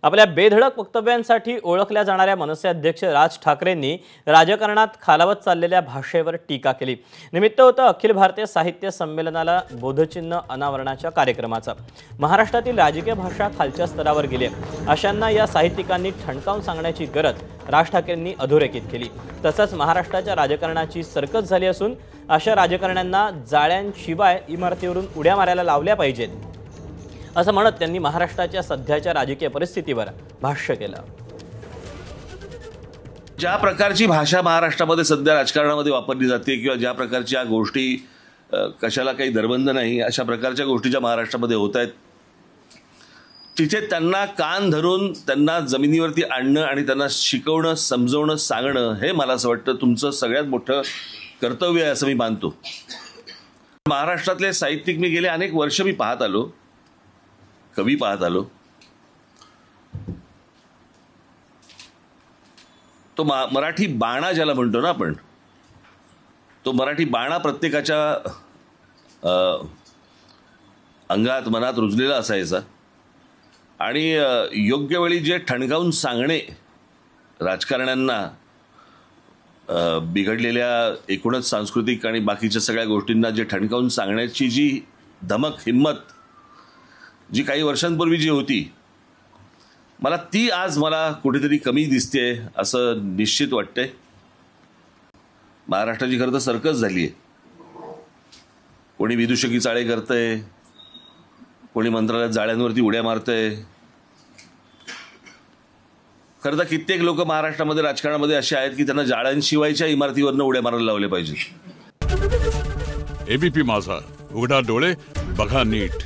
आपल्या बेधडक वक्तव्यांसाठी ओळखल्या जाणाऱ्या मनसे अध्यक्ष राज ठाकरेंनी राजकारणात खालावत चाललेल्या भाषेवर टीका केली। निमित्त होतं अखिल भारतीय साहित्य संमेलनाला बोधचिन्ह अनावरणाच्या कार्यक्रमाचं। महाराष्ट्रातील राजकीय भाषा खालच्या स्तरावर गेली आहे, अशांना या साहित्यिकांनी ठणकावून सांगण्याची गरज राज ठाकरेंनी अधोरेखित केली। तसंच महाराष्ट्राच्या राजकारणाची सर्कस झाली असून अशा राजकारण्यांना जाळ्यांशिवाय इमारतीवरून उड्या मारायला लावल्या पाहिजेत, असं म्हणत त्यांनी महाराष्ट्राच्या सध्याच्या राजकीय परिस्थितीवर भाष्य केलं। ज्या प्रकारची भाषा महाराष्ट्रामध्ये सध्या राजकारणामध्ये वापरली जाते किंवा ज्या प्रकारच्या गोष्टी कशाला काही दरबंद नाही अशा प्रकारच्या गोष्टी ज्या महाराष्ट्रामध्ये होत आहेत, तिथे त्यांना कान धरून त्यांना जमिनीवरती आणणं आणि त्यांना शिकवणं, समजवणं, सांगणं हे मला असं वाटतं तुमचं सगळ्यात मोठं कर्तव्य आहे असं मी मानतो। महाराष्ट्रातले साहित्यिक मी गेले अनेक वर्ष मी पाहत आलो, कवी पाहत आलो। तो मराठी बाणा ज्याला म्हणतो ना आपण, तो मराठी बाणा प्रत्येकाच्या अंगात मनात रुजलेला असायचा आणि योग्य वेळी जे ठणकावून सांगणे राजकारण्यांना बिघडलेल्या एकूणच सांस्कृतिक आणि बाकीच्या सगळ्या गोष्टींना जे ठणकावून सांगण्याची जी धमक, हिम्मत जी काही वर्षांपूर्वी जी होती, मला ती आज मला कुठेतरी कमी दिसते असं निश्चित वाटतंय। महाराष्ट्राची खरं तर सर्कस झाली आहे। कोणी विदूषकी चाळे करतंय, कोणी मंत्रालयात जाळ्यांवरती उड्या मारतंय। खरं तर कित्येक लोक महाराष्ट्रामध्ये राजकारणामध्ये असे आहेत की त्यांना जाळ्यांशिवायच्या इमारतीवरनं उड्या मारायला लावले पाहिजे। एबीपी माझा, उघडा डोळे बघा नीट।